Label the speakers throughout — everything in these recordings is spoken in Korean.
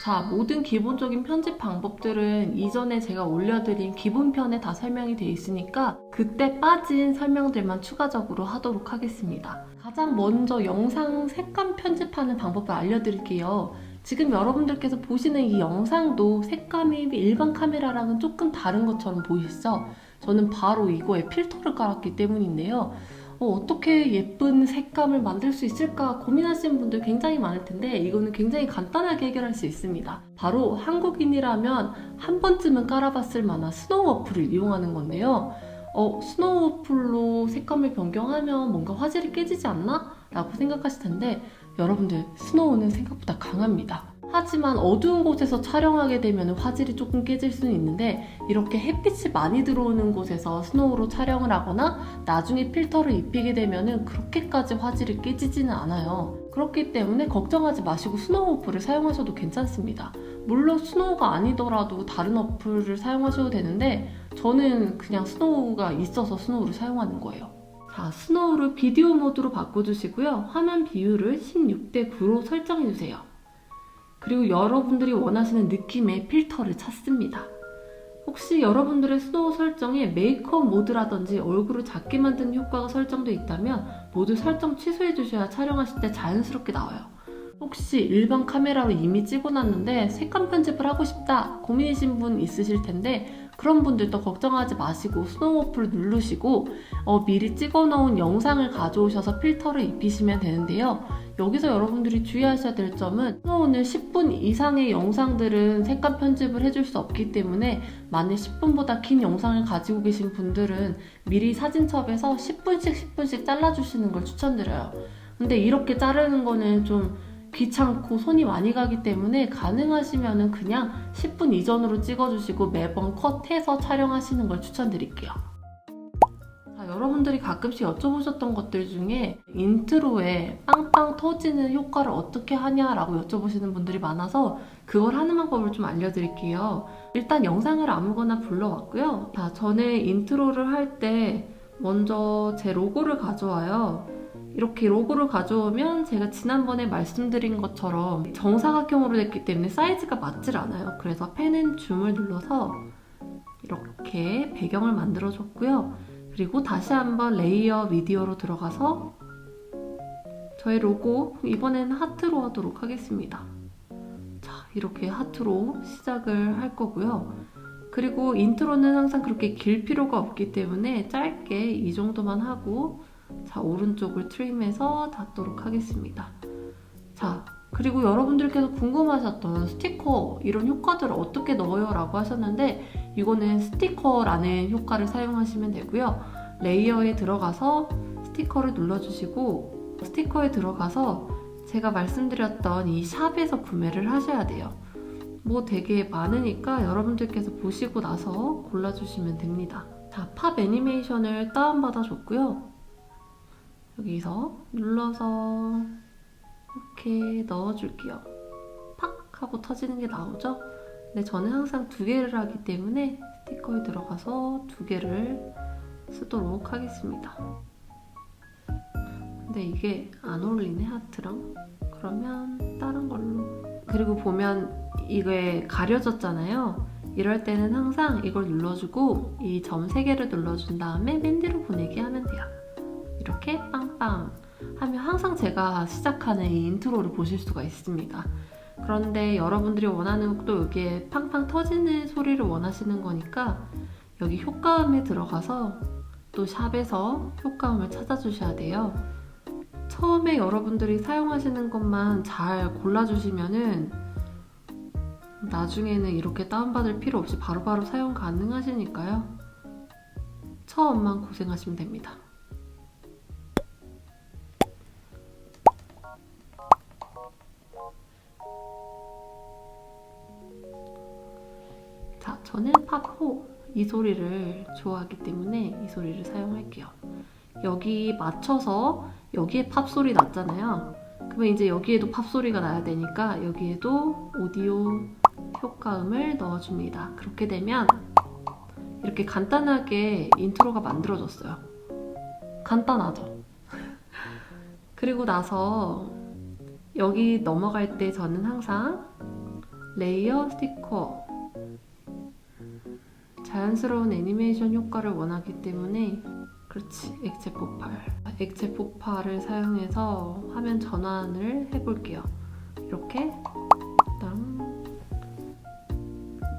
Speaker 1: 자, 모든 기본적인 편집 방법들은 이전에 제가 올려드린 기본편에 다 설명이 되어 있으니까 그때 빠진 설명들만 추가적으로 하도록 하겠습니다. 가장 먼저 영상 색감 편집하는 방법을 알려드릴게요. 지금 여러분들께서 보시는 이 영상도 색감이 일반 카메라랑은 조금 다른 것처럼 보이시죠? 저는 바로 이거에 필터를 깔았기 때문인데요. 어떻게 예쁜 색감을 만들 수 있을까 고민하시는 분들 굉장히 많을 텐데 이거는 굉장히 간단하게 해결할 수 있습니다. 바로 한국인이라면 한 번쯤은 깔아봤을 만한 스노우 어플을 이용하는 건데요. 스노우 어플로 색감을 변경하면 뭔가 화질이 깨지지 않나? 라고 생각하실 텐데 여러분들 스노우는 생각보다 강합니다. 하지만 어두운 곳에서 촬영하게 되면 화질이 조금 깨질 수는 있는데 이렇게 햇빛이 많이 들어오는 곳에서 스노우로 촬영을 하거나 나중에 필터를 입히게 되면 그렇게까지 화질이 깨지지는 않아요. 그렇기 때문에 걱정하지 마시고 스노우 어플을 사용하셔도 괜찮습니다. 물론 스노우가 아니더라도 다른 어플을 사용하셔도 되는데 저는 그냥 스노우가 있어서 스노우를 사용하는 거예요. 자, 스노우를 비디오 모드로 바꿔주시고요. 화면 비율을 16:9로 설정해주세요. 그리고 여러분들이 원하시는 느낌의 필터를 찾습니다. 혹시 여러분들의 스노우 설정에 메이크업 모드라든지 얼굴을 작게 만드는 효과가 설정되어 있다면 모두 설정 취소해 주셔야 촬영하실 때 자연스럽게 나와요. 혹시 일반 카메라로 이미 찍어놨는데 색감 편집을 하고 싶다 고민이신 분 있으실 텐데 그런 분들도 걱정하지 마시고 스노우 어플을 누르시고 미리 찍어놓은 영상을 가져오셔서 필터를 입히시면 되는데요. 여기서 여러분들이 주의하셔야 될 점은 스노우는 10분 이상의 영상들은 색감 편집을 해줄 수 없기 때문에 만약 10분보다 긴 영상을 가지고 계신 분들은 미리 사진첩에서 10분씩 잘라주시는 걸 추천드려요. 근데 이렇게 자르는 거는 좀 귀찮고 손이 많이 가기 때문에 가능하시면 그냥 10분 이전으로 찍어주시고 매번 컷해서 촬영하시는 걸 추천드릴게요. 자, 여러분들이 가끔씩 여쭤보셨던 것들 중에 인트로에 빵빵 터지는 효과를 어떻게 하냐라고 여쭤보시는 분들이 많아서 그걸 하는 방법을 좀 알려드릴게요. 일단 영상을 아무거나 불러왔고요. 자, 저는 인트로를 할 때 먼저 제 로고를 가져와요. 이렇게 로고를 가져오면 제가 지난번에 말씀드린 것처럼 정사각형으로 됐기 때문에 사이즈가 맞질 않아요. 그래서 펜 줌을 눌러서 이렇게 배경을 만들어줬고요. 그리고 다시 한번 레이어 미디어로 들어가서 저의 로고, 이번에는 하트로 하도록 하겠습니다. 자, 이렇게 하트로 시작을 할 거고요. 그리고 인트로는 항상 그렇게 길 필요가 없기 때문에 짧게 이 정도만 하고 자, 오른쪽을 트림해서 닫도록 하겠습니다. 자, 그리고 여러분들께서 궁금하셨던 스티커 이런 효과들을 어떻게 넣어요? 라고 하셨는데 이거는 스티커라는 효과를 사용하시면 되고요. 레이어에 들어가서 스티커를 눌러주시고 스티커에 들어가서 제가 말씀드렸던 이 샵에서 구매를 하셔야 돼요. 뭐 되게 많으니까 여러분들께서 보시고 나서 골라주시면 됩니다. 자, 팝 애니메이션을 다운받아 줬고요. 여기서 눌러서 이렇게 넣어줄게요. 팍 하고 터지는 게 나오죠? 근데 저는 항상 2개를 하기 때문에 스티커에 들어가서 2개를 쓰도록 하겠습니다. 근데 이게 안 어울리네, 하트랑. 그러면 다른 걸로. 그리고 보면 이게 가려졌잖아요. 이럴 때는 항상 이걸 눌러주고 이 점 3개를 눌러준 다음에 맨 뒤로 보내기 하면 돼요. 이렇게 빵빵 하면 항상 제가 시작하는 이 인트로를 보실 수가 있습니다. 그런데 여러분들이 원하는 또 여기에 팡팡 터지는 소리를 원하시는 거니까 여기 효과음에 들어가서 또 샵에서 효과음을 찾아주셔야 돼요. 처음에 여러분들이 사용하시는 것만 잘 골라주시면은 나중에는 이렇게 다운받을 필요 없이 바로바로 사용 가능하시니까요. 처음만 고생하시면 됩니다. 자, 저는 팝호 이 소리를 좋아하기 때문에 이 소리를 사용할게요. 여기 맞춰서 여기에 팝 소리 났잖아요. 그러면 이제 여기에도 팝 소리가 나야 되니까 여기에도 오디오 효과음을 넣어줍니다. 그렇게 되면 이렇게 간단하게 인트로가 만들어졌어요. 간단하죠? 그리고 나서 여기 넘어갈 때 저는 항상 레이어 스티커. 자연스러운 애니메이션 효과를 원하기 때문에 그렇지, 액체 폭발. 액체 폭발을 사용해서 화면 전환을 해볼게요. 이렇게 땅.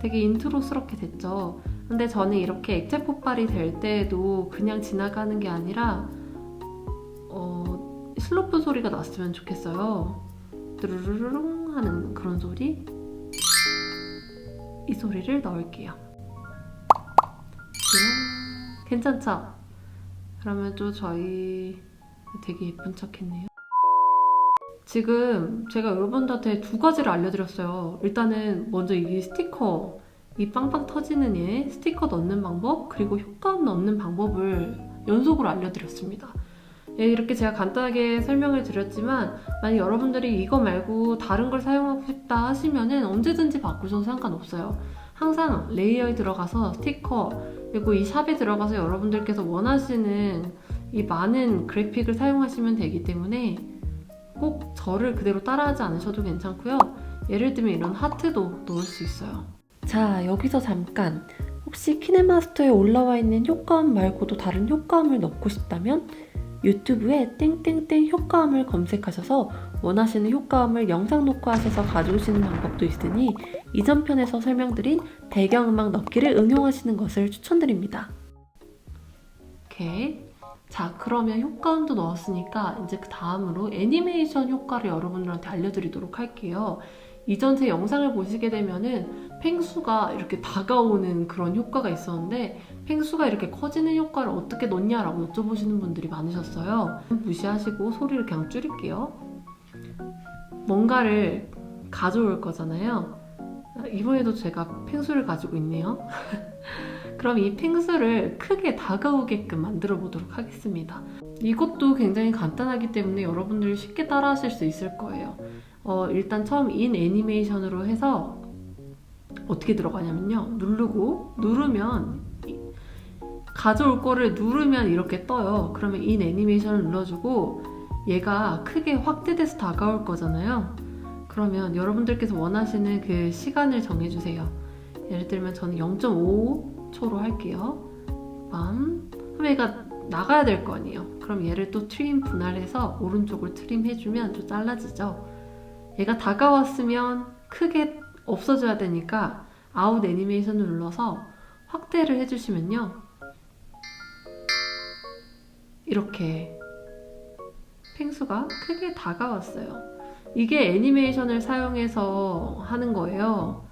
Speaker 1: 되게 인트로스럽게 됐죠. 근데 저는 이렇게 액체 폭발이 될 때에도 그냥 지나가는 게 아니라 슬로프 소리가 났으면 좋겠어요. 드르르릉 하는 그런 소리. 이 소리를 넣을게요. 괜찮죠? 그러면 또 저희 되게 예쁜 척 했네요. 지금 제가 여러분들한테 두 가지를 알려드렸어요. 일단은 먼저 이 스티커, 이 빵빵 터지는 얘 스티커 넣는 방법, 그리고 효과음 넣는 방법을 연속으로 알려드렸습니다. 예, 이렇게 제가 간단하게 설명을 드렸지만 만약 여러분들이 이거 말고 다른 걸 사용하고 싶다 하시면은 언제든지 바꾸셔도 상관없어요. 항상 레이어에 들어가서 스티커, 그리고 이 샵에 들어가서 여러분들께서 원하시는 이 많은 그래픽을 사용하시면 되기 때문에 꼭 저를 그대로 따라하지 않으셔도 괜찮고요. 예를 들면 이런 하트도 넣을 수 있어요. 자, 여기서 잠깐, 혹시 키네마스터에 올라와 있는 효과음 말고도 다른 효과음을 넣고 싶다면 유튜브에 땡땡땡 효과음을 검색하셔서 원하시는 효과음을 영상 녹화하셔서 가져오시는 방법도 있으니 이전 편에서 설명드린 배경음악 넣기를 응용하시는 것을 추천드립니다. 오케이. 자, 그러면 효과음도 넣었으니까 이제 그 다음으로 애니메이션 효과를 여러분들한테 알려드리도록 할게요. 이전 제 영상을 보시게 되면은 펭수가 이렇게 다가오는 그런 효과가 있었는데 펭수가 이렇게 커지는 효과를 어떻게 넣냐라고 여쭤보시는 분들이 많으셨어요. 무시하시고 소리를 그냥 줄일게요. 뭔가를 가져올 거잖아요. 이번에도 제가 펭수를 가지고 있네요. 그럼 이 펭수를 크게 다가오게끔 만들어 보도록 하겠습니다. 이것도 굉장히 간단하기 때문에 여러분들이 쉽게 따라 하실 수 있을 거예요. 일단 처음 인 애니메이션으로 해서 어떻게 들어가냐면요. 누르면 가져올 거를 누르면 이렇게 떠요. 그러면 인 애니메이션을 눌러주고 얘가 크게 확대돼서 다가올 거잖아요. 그러면 여러분들께서 원하시는 그 시간을 정해주세요. 예를 들면 저는 0.5초로 할게요. 그럼 얘가 나가야 될 거 아니에요. 그럼 얘를 또 트림 분할해서 오른쪽을 트림 해주면 좀 잘라지죠. 얘가 다가왔으면 크게 없어져야 되니까 아웃 애니메이션을 눌러서 확대를 해주시면요. 이렇게 펭수가 크게 다가왔어요. 이게 애니메이션을 사용해서 하는 거예요.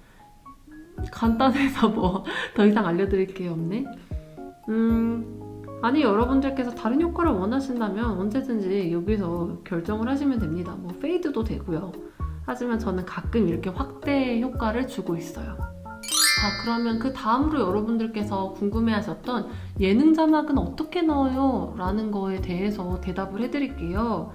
Speaker 1: 간단해서 뭐 더 이상 알려드릴 게 없네. 아니 여러분들께서 다른 효과를 원하신다면 언제든지 여기서 결정을 하시면 됩니다. 뭐 페이드도 되고요. 하지만 저는 가끔 이렇게 확대 효과를 주고 있어요. 자, 그러면 그 다음으로 여러분들께서 궁금해하셨던 예능 자막은 어떻게 넣어요? 라는 거에 대해서 대답을 해드릴게요.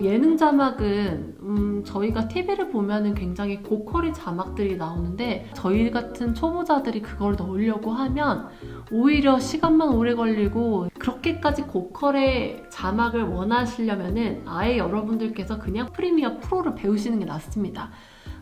Speaker 1: 예능 자막은 저희가 TV를 보면은 굉장히 고퀄의 자막들이 나오는데 저희 같은 초보자들이 그걸 넣으려고 하면 오히려 시간만 오래 걸리고 그렇게까지 고퀄의 자막을 원하시려면은 아예 여러분들께서 그냥 프리미어 프로를 배우시는 게 낫습니다.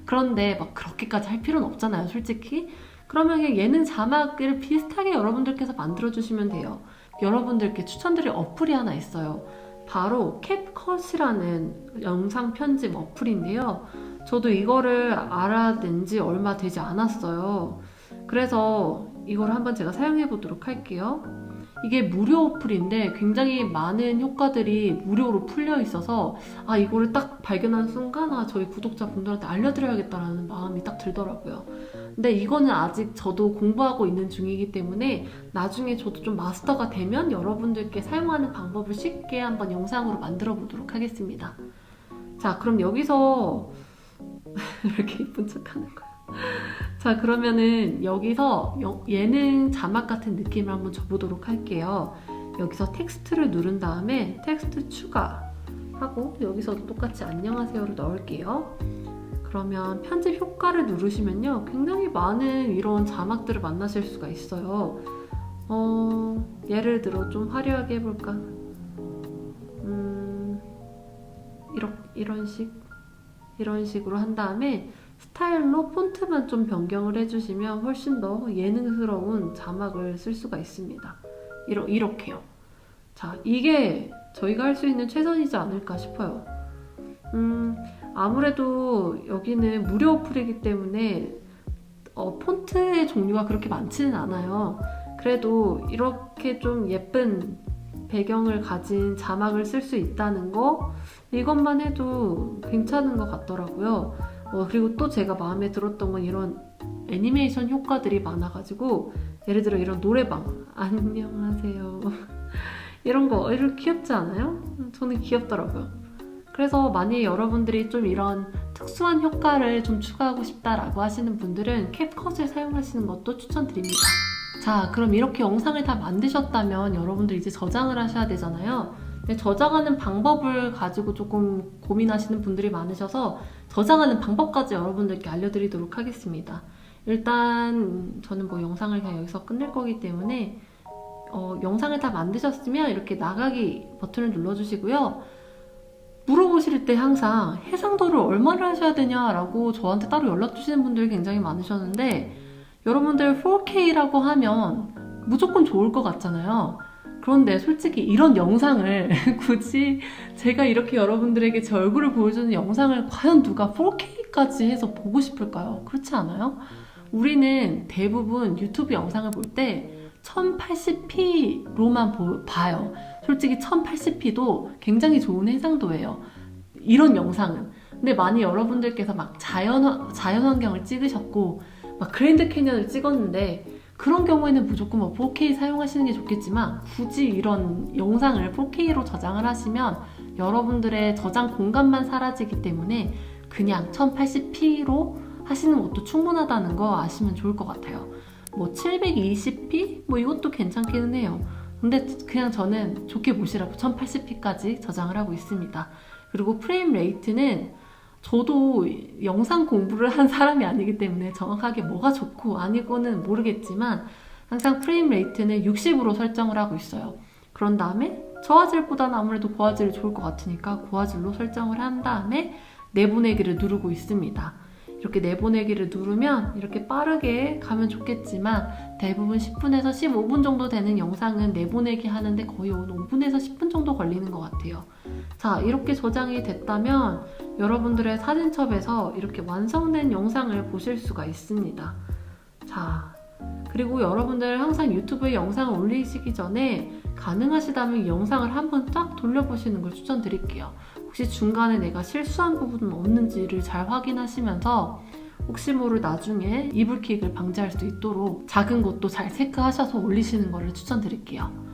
Speaker 1: 그런데 막 그렇게까지 할 필요는 없잖아요, 솔직히. 그러면 그냥 예능 자막을 비슷하게 여러분들께서 만들어주시면 돼요. 여러분들께 추천드릴 어플이 하나 있어요. 바로 캡컷이라는 영상 편집 어플인데요. 저도 이거를 알아낸 지 얼마 되지 않았어요. 그래서 이걸 한번 제가 사용해 보도록 할게요. 이게 무료 어플인데 굉장히 많은 효과들이 무료로 풀려 있어서 이거를 딱 발견한 순간 저희 구독자분들한테 알려드려야겠다라는 마음이 딱 들더라고요. 근데 이거는 아직 저도 공부하고 있는 중이기 때문에 나중에 저도 좀 마스터가 되면 여러분들께 사용하는 방법을 쉽게 한번 영상으로 만들어 보도록 하겠습니다. 자, 그럼 여기서 이렇게 예쁜 척 하는 거야. 자, 그러면은 여기서 예능 자막 같은 느낌을 한번 줘보도록 할게요. 여기서 텍스트를 누른 다음에 텍스트 추가하고 여기서도 똑같이 안녕하세요를 넣을게요. 그러면 편집 효과를 누르시면요. 굉장히 많은 이런 자막들을 만나실 수가 있어요. 예를 들어 좀 화려하게 해볼까? 이런 식으로 한 다음에 스타일로 폰트만 좀 변경을 해주시면 훨씬 더 예능스러운 자막을 쓸 수가 있습니다. 이렇게요. 자, 이게 저희가 할 수 있는 최선이지 않을까 싶어요. 아무래도 여기는 무료 어플이기 때문에 폰트의 종류가 그렇게 많지는 않아요. 그래도 이렇게 좀 예쁜 배경을 가진 자막을 쓸 수 있다는 거, 이것만 해도 괜찮은 것 같더라고요. 그리고 또 제가 마음에 들었던 건 이런 애니메이션 효과들이 많아가지고, 예를 들어 이런 노래방 안녕하세요 이런 거 이렇게 귀엽지 않아요? 저는 귀엽더라고요. 그래서 만약에 여러분들이 좀 이런 특수한 효과를 좀 추가하고 싶다라고 하시는 분들은 캡컷을 사용하시는 것도 추천드립니다. 자, 그럼 이렇게 영상을 다 만드셨다면 여러분들 이제 저장을 하셔야 되잖아요. 근데 저장하는 방법을 가지고 조금 고민하시는 분들이 많으셔서 저장하는 방법까지 여러분들께 알려드리도록 하겠습니다. 일단 저는 뭐 영상을 그냥 여기서 끝낼 거기 때문에 영상을 다 만드셨으면 이렇게 나가기 버튼을 눌러주시고요. 물어보실 때 항상 해상도를 얼마를 하셔야 되냐라고 저한테 따로 연락 주시는 분들이 굉장히 많으셨는데, 여러분들 4K라고 하면 무조건 좋을 것 같잖아요. 그런데 솔직히 이런 영상을 굳이 제가 이렇게 여러분들에게 제 얼굴을 보여주는 영상을 과연 누가 4K까지 해서 보고 싶을까요? 그렇지 않아요? 우리는 대부분 유튜브 영상을 볼 때 1080p로만 봐요. 솔직히 1080p도 굉장히 좋은 해상도예요. 이런 영상은. 근데 만약 여러분들께서 막 자연 환경을 찍으셨고 막 그랜드 캐년을 찍었는데, 그런 경우에는 무조건 뭐 4K 사용하시는 게 좋겠지만, 굳이 이런 영상을 4K로 저장을 하시면 여러분들의 저장 공간만 사라지기 때문에 그냥 1080p로 하시는 것도 충분하다는 거 아시면 좋을 것 같아요. 뭐 720p? 뭐 이것도 괜찮기는 해요. 근데 그냥 저는 좋게 보시라고 1080p까지 저장을 하고 있습니다. 그리고 프레임 레이트는 저도 영상 공부를 한 사람이 아니기 때문에 정확하게 뭐가 좋고 아니고는 모르겠지만, 항상 프레임 레이트는 60으로 설정을 하고 있어요. 그런 다음에 저화질보다는 아무래도 고화질이 좋을 것 같으니까 고화질로 설정을 한 다음에 내보내기를 누르고 있습니다. 이렇게 내보내기를 누르면 이렇게 빠르게 가면 좋겠지만, 대부분 10분에서 15분 정도 되는 영상은 내보내기 하는데 거의 5분에서 10분 정도 걸리는 것 같아요. 자, 이렇게 저장이 됐다면 여러분들의 사진첩에서 이렇게 완성된 영상을 보실 수가 있습니다. 자, 그리고 여러분들 항상 유튜브에 영상을 올리시기 전에 가능하시다면 이 영상을 한번 쫙 돌려보시는 걸 추천드릴게요. 혹시 중간에 내가 실수한 부분은 없는지를 잘 확인하시면서 혹시 모를 나중에 이불킥을 방지할 수 있도록 작은 것도 잘 체크하셔서 올리시는 거를 추천드릴게요.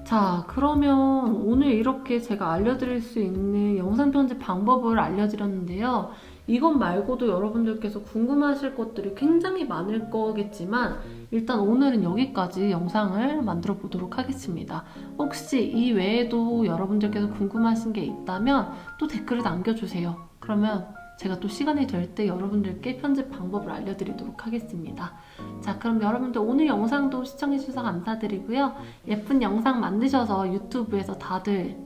Speaker 1: 자, 그러면 오늘 이렇게 제가 알려드릴 수 있는 영상 편집 방법을 알려드렸는데요. 이것 말고도 여러분들께서 궁금하실 것들이 굉장히 많을 거겠지만, 일단 오늘은 여기까지 영상을 만들어 보도록 하겠습니다. 혹시 이 외에도 여러분들께서 궁금하신 게 있다면 또 댓글을 남겨주세요. 그러면 제가 또 시간이 될 때 여러분들께 편집 방법을 알려드리도록 하겠습니다. 자, 그럼 여러분들 오늘 영상도 시청해주셔서 감사드리고요. 예쁜 영상 만드셔서 유튜브에서 다들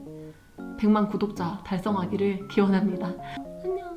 Speaker 1: 100만 구독자 달성하기를 기원합니다. 안녕.